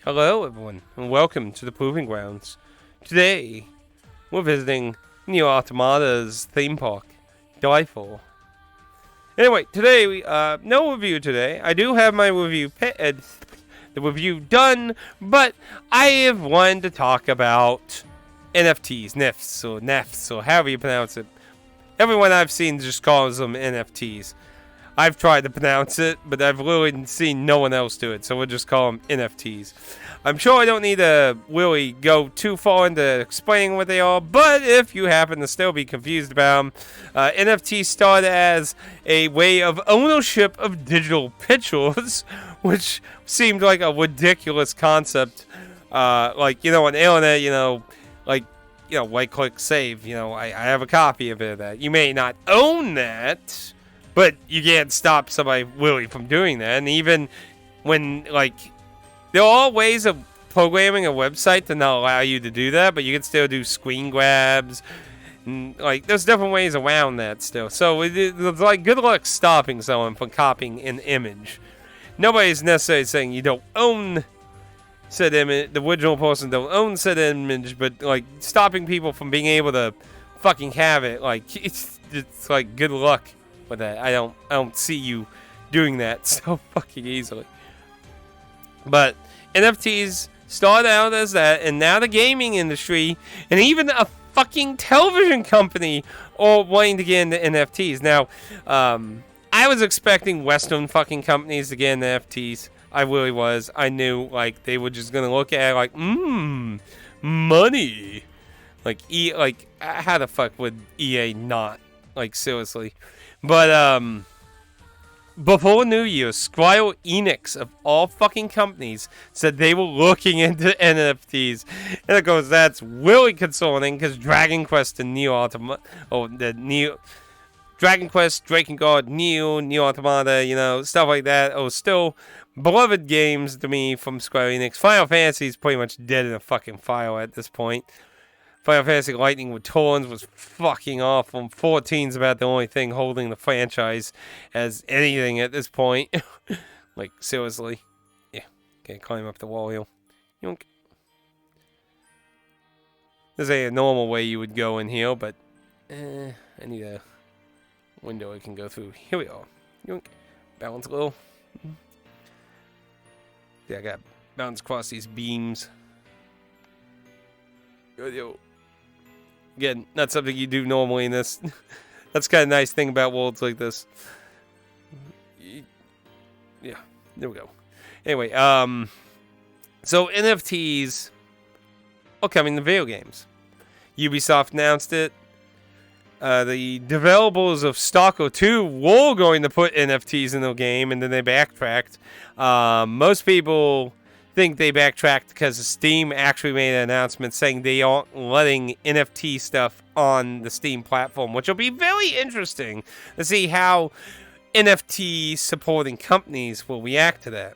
Hello, everyone, and welcome to the Proving Grounds. Today, we're visiting Neo Automata's theme park, Diefor. Anyway, today, no review today. I do have my the review done, but I have wanted to talk about NFTs, NFTs, or however you pronounce it. Everyone I've seen just calls them NFTs. I've tried to pronounce it, but I've really seen no one else do it, so we'll just call them NFTs. I'm sure I don't need to really go too far into explaining what they are, but if you happen to still be confused about them, NFTs started as a way of ownership of digital pictures, which seemed like a ridiculous concept. On the internet, right-click save. I have a copy of it of that. You may not own that, but you can't stop somebody really from doing that. And even when, there are ways of programming a website to not allow you to do that, but you can still do screen grabs. And, there's different ways around that still. So, it's good luck stopping someone from copying an image. Nobody's necessarily saying you don't own said image, the original person don't own said image, but, stopping people from being able to fucking have it, it's good luck with that. I don't see you doing that so fucking easily. But NFTs started out as that, and now the gaming industry and even a fucking television company are wanting to get into NFTs. Now, I was expecting Western fucking companies to get into NFTs. I really was. I knew they were just gonna look at it money. How the fuck would EA not? Seriously. But, before New Year, Square Enix, of all fucking companies, said they were looking into NFTs. And of course, that's really concerning, because Dragon Quest and Dragon Quest, Drakengard, Neo Automata, stuff like that, are still beloved games to me from Square Enix. Final Fantasy is pretty much dead in a fucking fire at this point. Final Fantasy Lightning Returns was fucking awful. 14's about the only thing holding the franchise as anything at this point. Seriously. Yeah. Okay, climb up the wall here. Yoink. This ain't a normal way you would go in here, but I need a window I can go through. Here we are. Yoink. Balance a little. Yeah, I got bounce across these beams. Yo. Again, not something you do normally in this. That's kind of nice thing about worlds like this. Yeah, there we go. Anyway, so NFTs are coming to video games. Ubisoft announced it. The developers of Stalker 2 were going to put NFTs in the game, and then they backtracked. Most people think they backtracked because Steam actually made an announcement saying they aren't letting NFT stuff on the Steam platform, which will be very interesting to see how NFT supporting companies will react to that.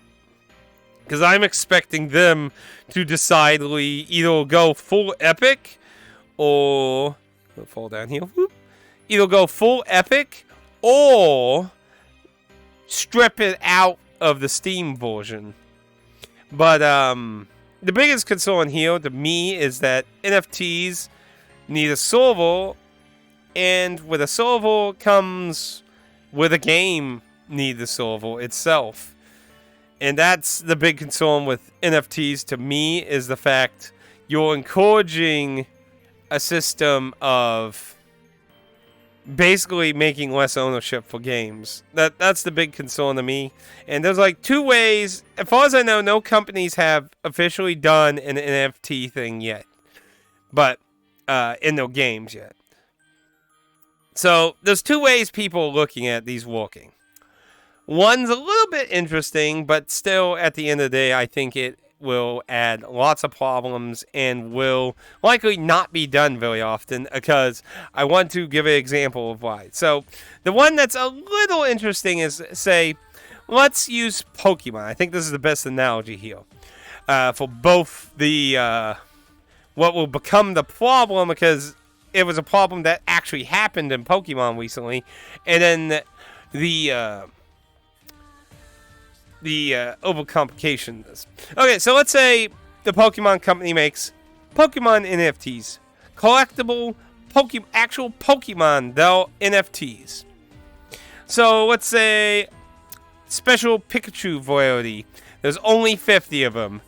Because I'm expecting them to decidedly either go full epic or fall down here. Whoop. Either go full epic or strip it out of the Steam version. But the biggest concern here to me is that NFTs need a server, and with a server comes with a game need the server itself. And that's the big concern with NFTs to me, is the fact you're encouraging a system of basically making less ownership for games. That's the big concern to me. And there's two ways. As far as I know, no companies have officially done an NFT thing yet. But in their games yet. So there's two ways people are looking at these working. One's a little bit interesting, but still at the end of the day, I think it will add lots of problems and will likely not be done very often, because I want to give an example of why. So the one that's a little interesting is, say, let's use Pokemon. I think this is the best analogy here for both the what will become the problem, because it was a problem that actually happened in Pokemon recently, and then the the overcomplication of this. Okay, so let's say the Pokemon company makes Pokemon NFTs, collectible actual Pokemon, though NFTs. So let's say special Pikachu variety. There's only 50 of them.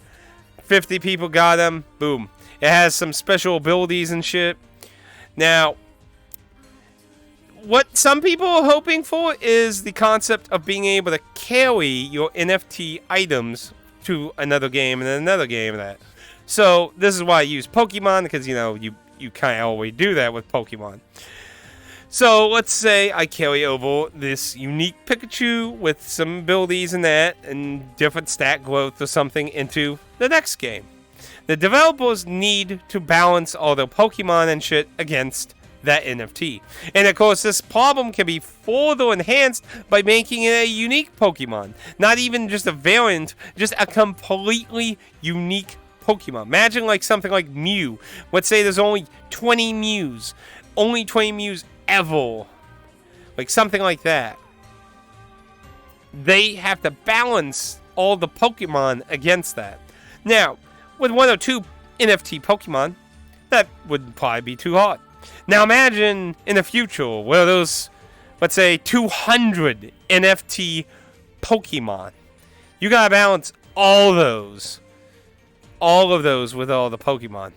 50 people got them. Boom. It has some special abilities and shit. Now, what some people are hoping for is the concept of being able to carry your NFT items to another game and another game and that. So this is why I use Pokemon, because you kind of always do that with Pokemon. So let's say I carry over this unique Pikachu with some abilities and that, and different stat growth or something into the next game. The developers need to balance all their Pokemon and shit against that NFT. And of course, this problem can be further enhanced by making it a unique Pokemon. Not even just a variant, just a completely unique Pokemon. Imagine like something like Mew. Let's say there's only 20 Mews. Only 20 Mews ever. Like something like that. They have to balance all the Pokemon against that. Now, with 1 or 2 NFT Pokemon, that would probably be too hard. Now imagine in the future where there's, let's say, 200 NFT Pokemon. You gotta balance all those. All of those with all the Pokemon.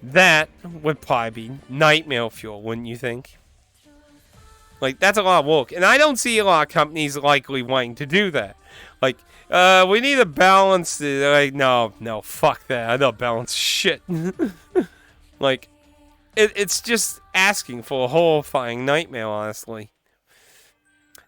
That would probably be nightmare fuel, wouldn't you think? Like, that's a lot of work. And I don't see a lot of companies likely wanting to do that. Like, we need to balance the... Like, no, fuck that. I don't balance shit. Like, it's just asking for a horrifying nightmare, honestly.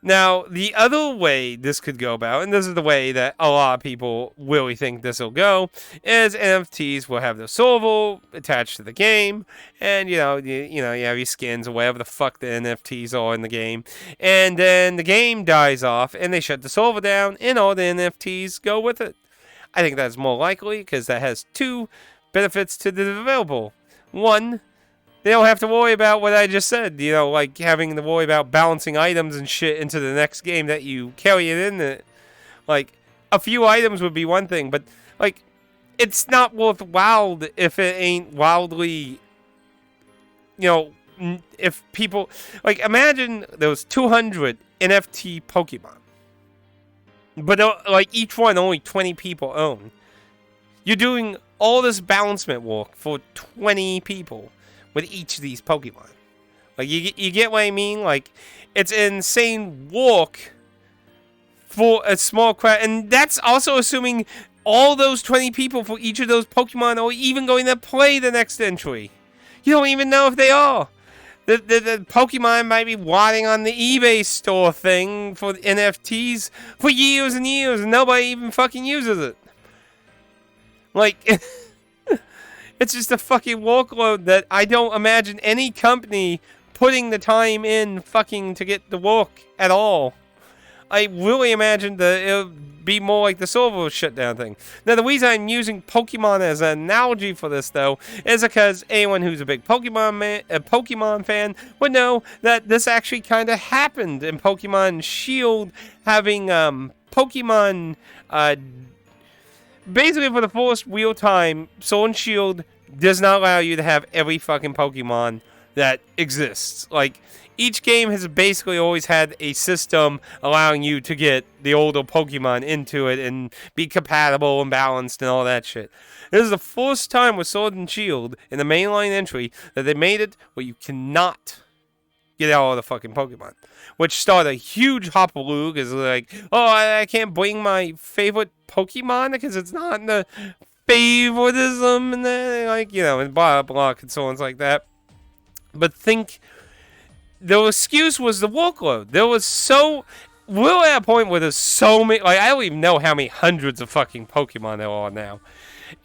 Now, the other way this could go about, and this is the way that a lot of people really think this will go, is NFTs will have the server attached to the game, and you have your skins or whatever the fuck the NFTs are in the game, and then the game dies off, and they shut the server down, and all the NFTs go with it. I think that's more likely because that has 2 benefits to the developer. 1, they don't have to worry about what I just said, like having to worry about balancing items and shit into the next game that you carry it in. Like, a few items would be one thing, but, like, it's not worthwhile if it ain't wildly, if people, like, imagine there was 200 NFT Pokemon, but, like, each one only 20 people own. You're doing all this balancement work for 20 people. With each of these Pokemon. Like, you get what I mean? Like, it's insane work for a small crowd. And that's also assuming all those 20 people for each of those Pokemon are even going to play the next entry. You don't even know if they are. The Pokemon might be waiting on the eBay store thing for NFTs for years and years, and nobody even fucking uses it. Like... It's just a fucking workload that I don't imagine any company putting the time in fucking to get the work at all. I really imagine that it'll be more like the server shutdown thing. Now, the reason I'm using Pokemon as an analogy for this, though, is because anyone who's a big Pokemon fan would know that this actually kind of happened in Pokemon Shield, having Pokemon... Basically, for the first real time, Sword and Shield does not allow you to have every fucking Pokemon that exists. Like, each game has basically always had a system allowing you to get the older Pokemon into it and be compatible and balanced and all that shit. This is the first time with Sword and Shield in the mainline entry that they made it where you cannot get all the fucking Pokemon. Which started a huge hoppaloo because like, oh, I can't bring my favorite Pokemon because it's not in the favoritism and then, like, and blah, blah, concerns like that. But the excuse was the workload. We're at a point where there's so many, like, I don't even know how many hundreds of fucking Pokemon there are now.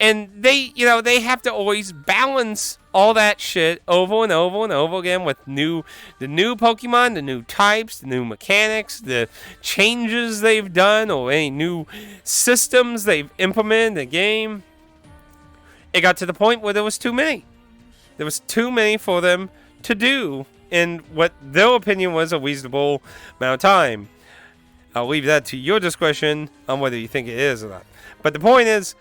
And they have to always balance all that shit over and over and over again with the new Pokemon, the new types, the new mechanics, the changes they've done, or any new systems they've implemented in the game. It got to the point where there was too many. There was too many for them to do in what their opinion was a reasonable amount of time. I'll leave that to your discretion on whether you think it is or not. But the point is,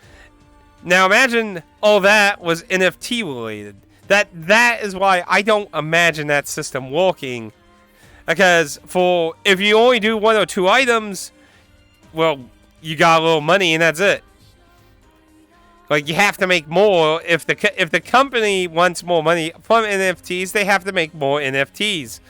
now imagine all that was NFT related. That is why I don't imagine that system working. Because if you only do 1 or 2 items, well, you got a little money and that's it. Like, you have to make more. If the company wants more money from NFTs, they have to make more NFTs.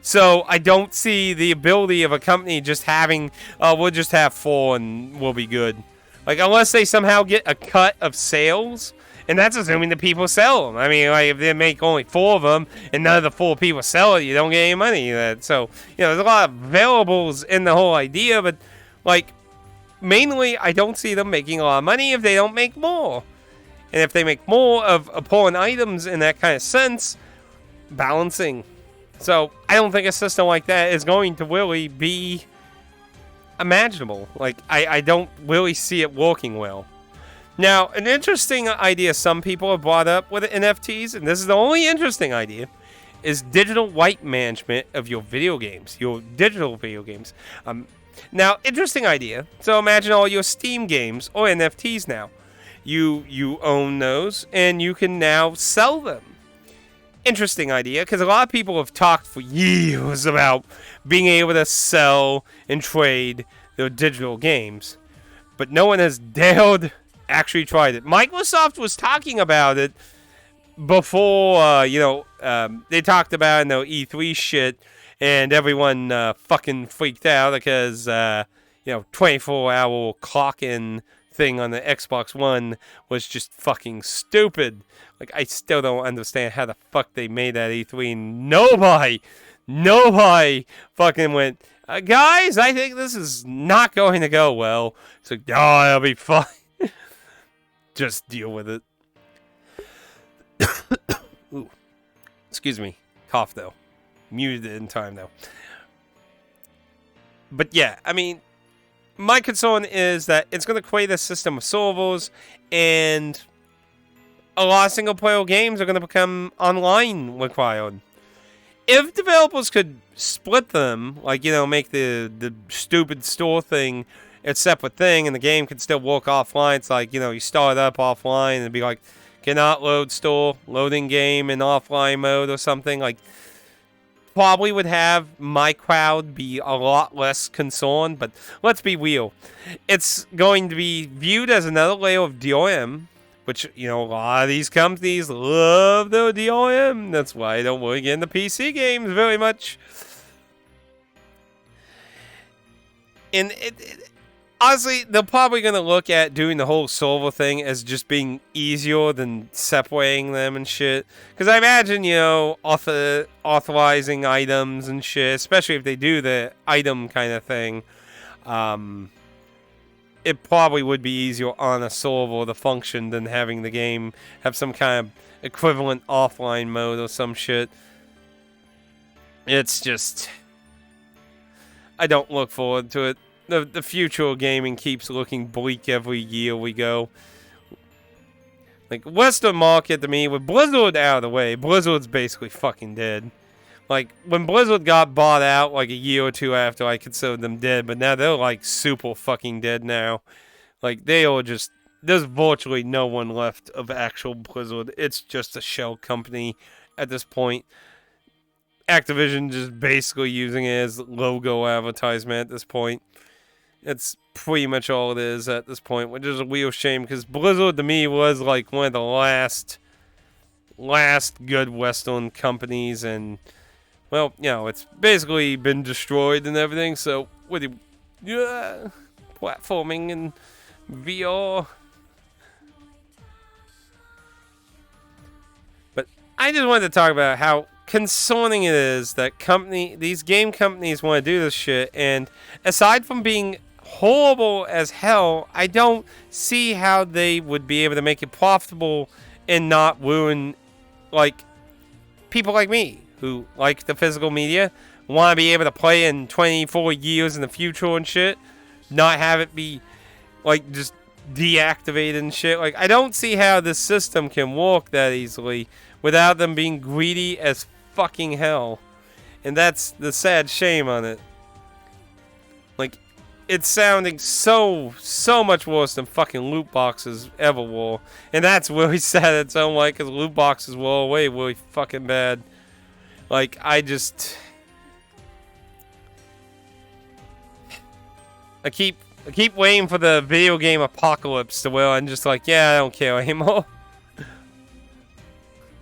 So I don't see the ability of a company just having, we'll just have 4 and we'll be good. Like, unless they somehow get a cut of sales, and that's assuming the people sell them. I mean, like, if they make only 4 of them and none of the 4 people sell it, you don't get any money. So, there's a lot of variables in the whole idea, but, like, mainly, I don't see them making a lot of money if they don't make more. And if they make more of pulling items in that kind of sense, balancing. So, I don't think a system like that is going to really be imaginable. Like, I don't really see it working well. Now, an interesting idea some people have brought up with NFTs, and this is the only interesting idea, is digital right management of your video games, your digital video games. Now, interesting idea. So imagine all your Steam games or NFTs now. You own those, and you can now sell them. Interesting idea, because a lot of people have talked for years about being able to sell and trade their digital games, but no one has dared actually tried it. Microsoft was talking about it before, they talked about it in the E3 shit, and everyone fucking freaked out because, 24-hour clock-in thing on the Xbox One was just fucking stupid. Like, I still don't understand how the fuck they made that E3. Nobody fucking went, guys, I think this is not going to go well. It's like, oh, it'll be fine. Just deal with it. Ooh. Excuse me. Cough, though. Muted it in time, though. But yeah, I mean, my concern is that it's going to create a system of servers, and a lot of single-player games are going to become online required. If developers could split them, like, make the stupid store thing a separate thing, and the game can still work offline. It's like, you start up offline, and it'd be like, cannot load store, loading game in offline mode or something. Like, probably would have my crowd be a lot less concerned, but let's be real. It's going to be viewed as another layer of DRM, which, a lot of these companies love their DRM. That's why I don't really get into PC games very much. And honestly, they're probably going to look at doing the whole server thing as just being easier than separating them and shit. Because I imagine, authorizing items and shit, especially if they do the item kind of thing, it probably would be easier on a server to function than having the game have some kind of equivalent offline mode or some shit. It's just, I don't look forward to it. The future of gaming keeps looking bleak every year we go. Like, Western market to me, with Blizzard out of the way, Blizzard's basically fucking dead. Like, when Blizzard got bought out, like, a year or 2 after, I considered them dead, but now they're, like, super fucking dead now. Like, they are just, there's virtually no one left of actual Blizzard. It's just a shell company at this point. Activision just basically using it as logo advertisement at this point. It's pretty much all it is at this point, which is a real shame, because Blizzard to me was like one of the last good Western companies, and, well, it's basically been destroyed and everything. So with platforming and VR. But I just wanted to talk about how concerning it is that these game companies want to do this shit, and aside from being horrible as hell, I don't see how they would be able to make it profitable and not ruin, like, people like me who like the physical media, want to be able to play in 24 years in the future and shit, not have it be, like, just deactivated and shit. Like, I don't see how this system can work that easily without them being greedy as fucking hell. And that's the sad shame on it. Like, it's sounding so much worse than fucking loot boxes ever were. And that's really sad it's own way, because loot boxes were way really fucking bad. Like, I keep waiting for the video game apocalypse to where I'm just like, yeah, I don't care anymore.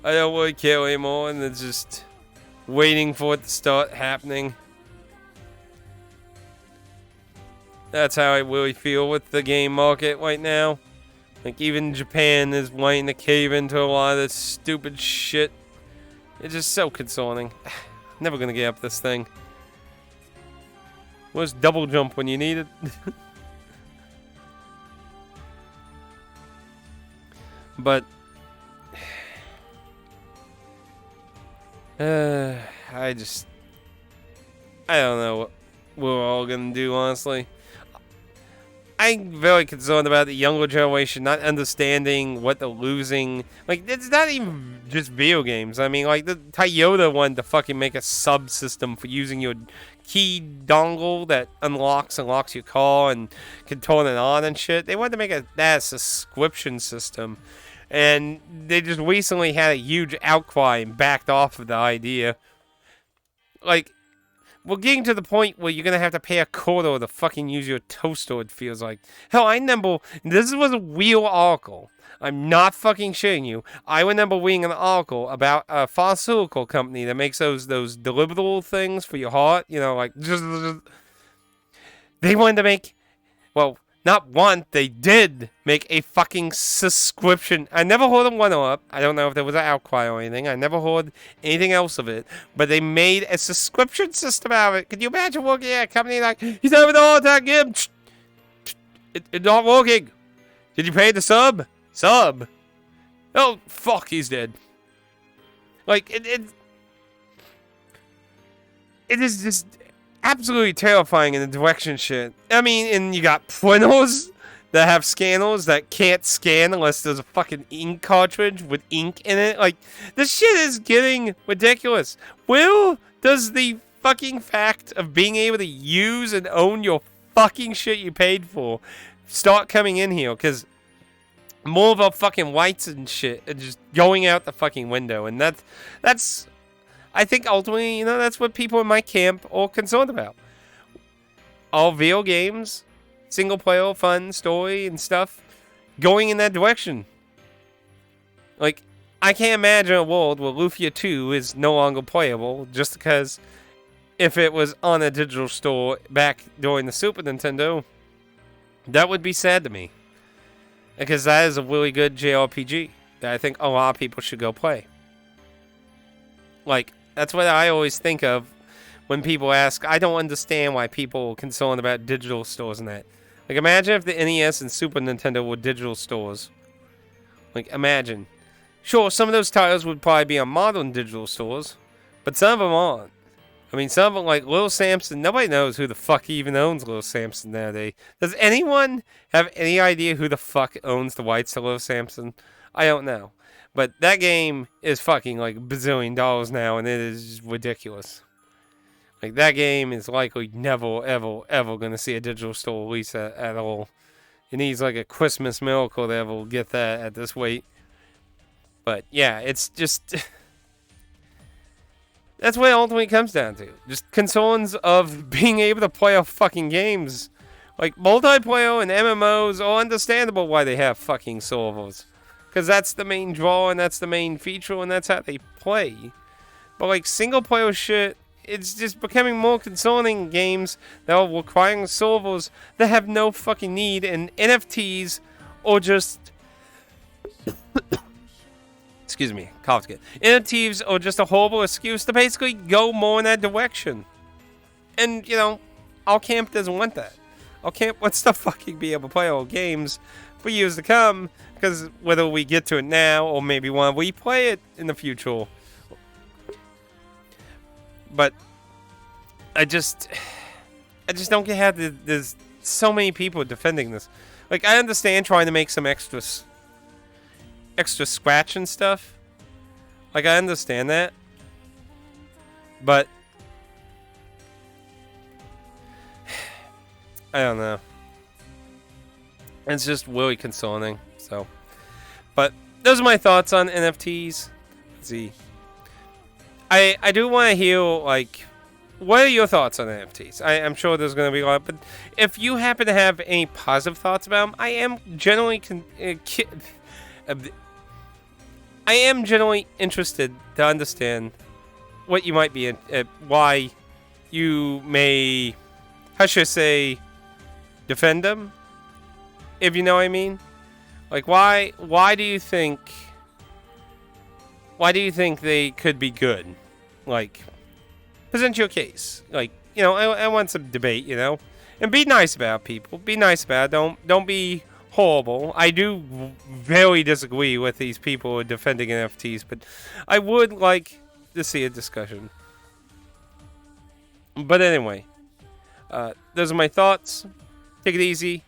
I don't really care anymore, and it's just waiting for it to start happening. That's how I really feel with the game market right now. Like, even Japan is waiting to cave into a lot of this stupid shit. It's just so concerning. Never gonna get up this thing. Where's double jump when you need it? But I don't know what we're all gonna do, honestly. I'm very concerned about the younger generation not understanding what they're losing. Like, it's not even just video games. I mean, like, the Toyota wanted to fucking make a subsystem for using your key dongle that unlocks and locks your car and can turn it on and shit. They wanted to make that subscription system. And they just recently had a huge outcry and backed off of the idea. Like, we're getting to the point where you're going to have to pay a quarter to fucking use your toaster, it feels like. Hell, I remember, this was a real article. I'm not fucking shitting you. I remember reading an article about a pharmaceutical company that makes those deliverable things for your heart. You know, like, they wanted to make, well, not one, they did make a fucking subscription. I never heard them one up. I don't know if there was an outcry or anything. I never heard anything else of it. But they made a subscription system out of it. Could you imagine working at a company like, he's having a heart attack again? It's not working. Did you pay the sub? Sub? Oh, fuck, he's dead. Like, it is just absolutely terrifying in the direction shit. I mean, and you got printers that have scanners that can't scan unless there's a fucking ink cartridge with ink in it. Like, this shit is getting ridiculous. Where does the fucking fact of being able to use and own your fucking shit you paid for start coming in here? Because more of our fucking whites and shit are just going out the fucking window. And that's I think ultimately, you know, that's what people in my camp are concerned about. All video games, single player, fun, story, and stuff, going in that direction. Like, I can't imagine a world where Lufia 2 is no longer playable just because if it was on a digital store back during the Super Nintendo, that would be sad to me. Because that is a really good JRPG that I think a lot of people should go play. Like, that's what I always think of when people ask. I don't understand why people are concerned about digital stores and that. Like, imagine if the NES and Super Nintendo were digital stores. Like, imagine. Sure, some of those titles would probably be on modern digital stores, but some of them aren't. I mean, some of them, like Little Samson, nobody knows who the fuck even owns Little Samson nowadays. Does anyone have any idea who the fuck owns the rights to Little Samson? I don't know. But that game is fucking like $1 bazillion now, and it is ridiculous. Like, that game is likely never, ever, ever going to see a digital store release at all. It needs like a Christmas miracle to ever get that at this rate. But yeah, it's just that's what it ultimately comes down to. Just concerns of being able to play off fucking games. Like, multiplayer and MMOs are understandable why they have fucking servers. Because that's the main draw, and that's the main feature, and that's how they play. But, like, single-player shit, it's just becoming more concerning games that are requiring servers that have no fucking need, and NFTs or just excuse me, coughed again. NFTs are just a horrible excuse to basically go more in that direction. And, you know, our camp doesn't want that. Our camp wants to fucking be able to play our games for years to come, because whether we get to it now or maybe when we play it in the future. But I just don't get how there's so many people defending this. Like, I understand trying to make some extra scratch and stuff. Like, I understand that. But I don't know. It's just really concerning. So, but those are my thoughts on NFTs. Let's see. I do want to hear, like, what are your thoughts on NFTs? I'm sure there's going to be a lot, but if you happen to have any positive thoughts about them, I am generally interested to understand what you might be why you may, how should I say, defend them, if you know what I mean. Like, why do you think they could be good? Like, present your case. Like, you know, I want some debate, you know, and be nice about people. Be nice about it. Don't be horrible. I do very disagree with these people who are defending NFTs, but I would like to see a discussion. But anyway, those are my thoughts. Take it easy.